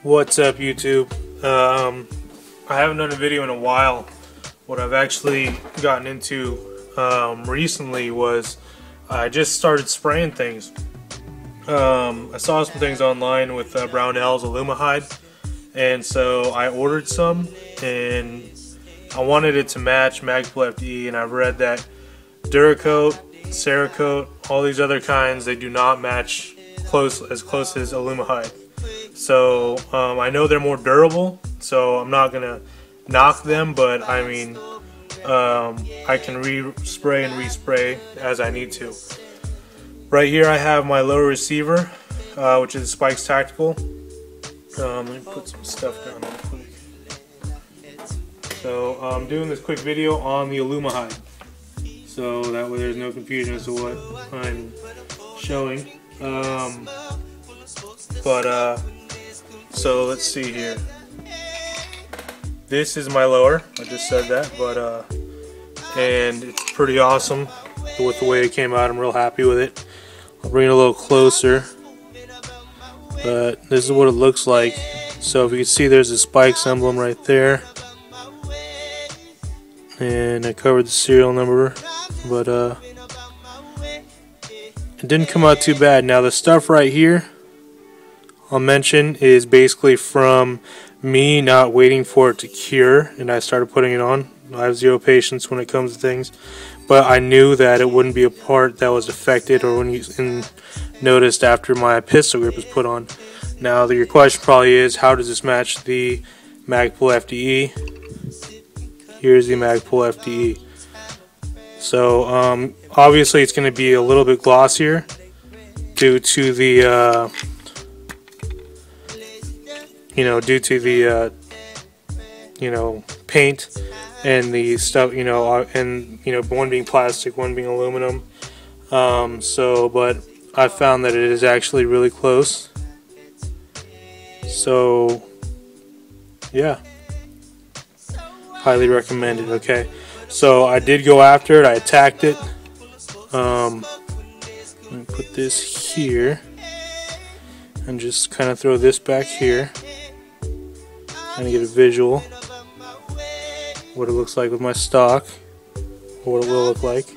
What's up, YouTube? I haven't done a video in a while. What I've actually gotten into recently was I just started spraying things. I saw some things online with Brownell's Alumahyde, and so I ordered some, and I wanted it to match Magpul FDE, and I've read that Duracoat, Cerakote, all these other kinds, they do not match as close as Alumahyde. So I know they're more durable, so I'm not gonna knock them, but I mean I can re-spray and respray as I need to. Right here I have my lower receiver, which is Spikes Tactical. Let me put some stuff down real quick. So I'm doing this quick video on the Alumahyde, so that way there's no confusion as to what I'm showing. So let's see here. This is my lower. I just said that, but and it's pretty awesome with the way it came out. I'm real happy with it. I'll bring it a little closer, but this is what it looks like. So if you can see, there's a Spikes emblem right there, and I covered the serial number, but it didn't come out too bad. Now the stuff right here I'll mention is basically from me not waiting for it to cure, and I started putting it on. I have zero patience when it comes to things, but I knew that it wouldn't be a part that was affected or when you noticed after my pistol grip was put on. Now your question probably is, how does this match the Magpul FDE? Here's the Magpul FDE. So obviously it's going to be a little bit glossier due to the paint and the stuff, and one being plastic, one being aluminum. But I found that it is actually really close. So yeah, highly recommended. Okay, so I did go after it. I attacked it. Let me put this here and just kind of throw this back here. Kind of get a visual what it looks like with my stock, or what it will look like.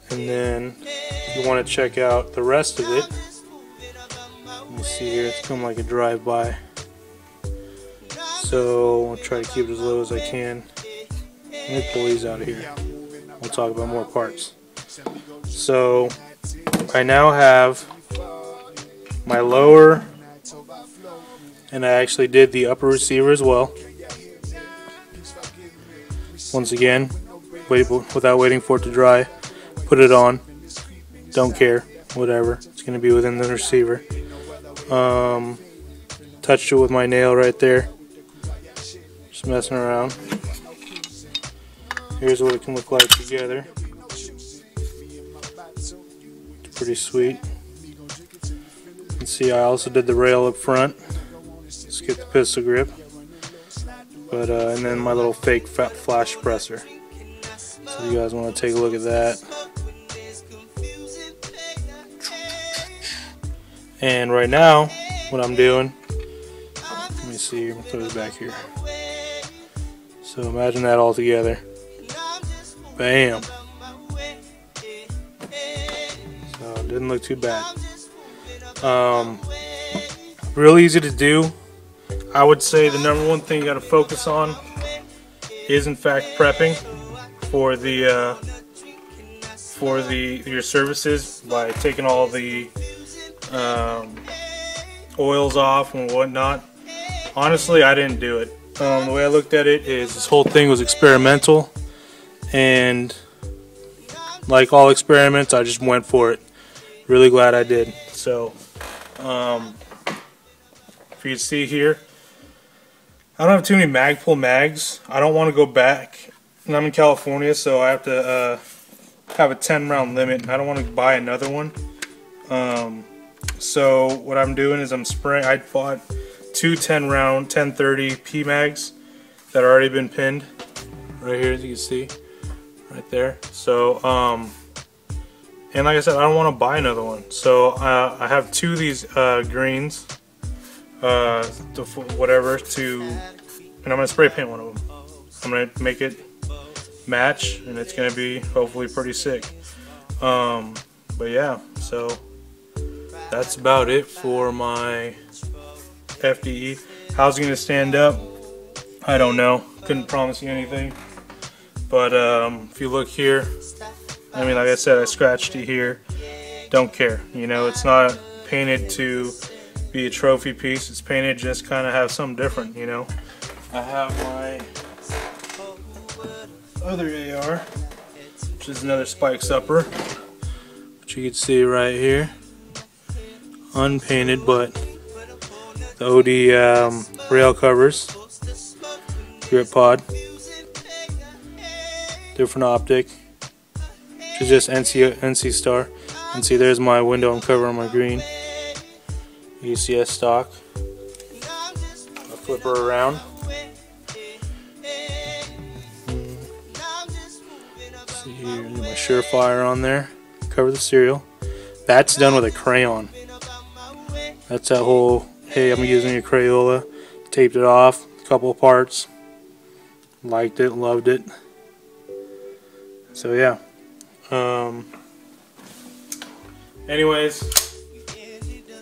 And then if you want to check out the rest of it, let me see here, it's come like a drive-by. So I'll try to keep it as low as I can. Let me pull these out of here. We'll talk about more parts. So I now have my lower, and I actually did the upper receiver as well. Once again, without waiting for it to dry, put it on. Don't care, whatever. It's going to be within the receiver. Touched it with my nail right there. Just messing around. Here's what it can look like together. It's pretty sweet. You can see I also did the rail up front. Skip the pistol grip, but and then my little fake flash suppressor. So if you guys want to take a look at that. And right now, what I'm doing, let me see, I'm gonna throw this back here. So imagine that all together. Bam. So it didn't look too bad. Real easy to do. I would say the number one thing you got to focus on is in fact prepping for your surfaces by taking all the oils off and whatnot. Honestly, I didn't do it. The way I looked at it is this whole thing was experimental, and like all experiments, I just went for it. Really glad I did. So if you can see here, I don't have too many Magpul mags. I don't want to go back, and I'm in California, so I have to have a 10-round limit. I don't want to buy another one. So what I'm doing is I'm spraying. I bought two 10-round 1030 P mags that have already been pinned right here, as you can see, right there. So and like I said, I don't want to buy another one. So I have two of these greens. whatever to, and I'm gonna spray paint one of them. I'm gonna make it match, and it's gonna be hopefully pretty sick. But yeah, so that's about it for my FDE. How's it gonna stand up? I don't know. Couldn't promise you anything. But if you look here, I mean, like I said, I scratched it here. Don't care. You know, it's not painted to be a trophy piece. It's painted just kind of have something different, you know. I have my other AR, which is another spike supper, which you can see right here. Unpainted, but the OD rail covers, grip pod, different optic, which is just NC Star. And see, there's my window I'm covering my green. UCS stock. I'll flip her around. See here, my Surefire on there. Cover the serial. That's done with a crayon. That's that whole, hey, I'm using a Crayola. Taped it off, a couple of parts. Liked it, loved it. So yeah. Anyways,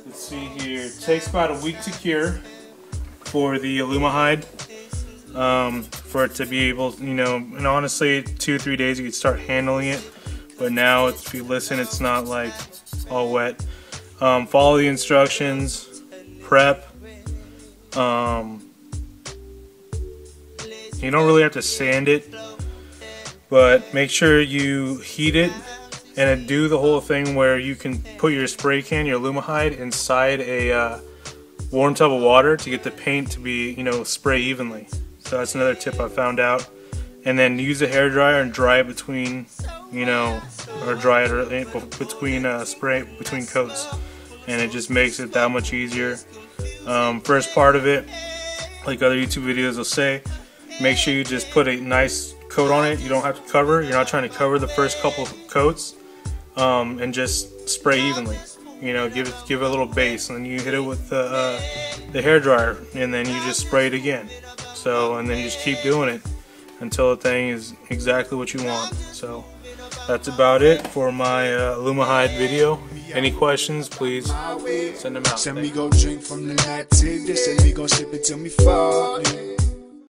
let's see here. It takes about a week to cure for the Alumahyde. For it to be able, you know, and honestly, 2-3 days you could start handling it. But now, if you listen, it's not like all wet. Follow the instructions. Prep. You don't really have to sand it, but make sure you heat it. And do the whole thing where you can put your spray can, your Alumahyde, inside a warm tub of water to get the paint to be, you know, spray evenly. So that's another tip I found out. And then use a hairdryer and dry it between, you know, or dry it between spray between coats, and it just makes it that much easier. First part of it, like other YouTube videos will say, make sure you just put a nice coat on it. You don't have to cover. You're not trying to cover the first couple coats. And just spray evenly. You know, give it a little base, and then you hit it with the hair dryer, and then you just spray it again. So, and then you just keep doing it until the thing is exactly what you want. So that's about it for my Alumahyde video. Any questions, please send them out. Send me go drink from the night till this, and we gon' sip it till me fall.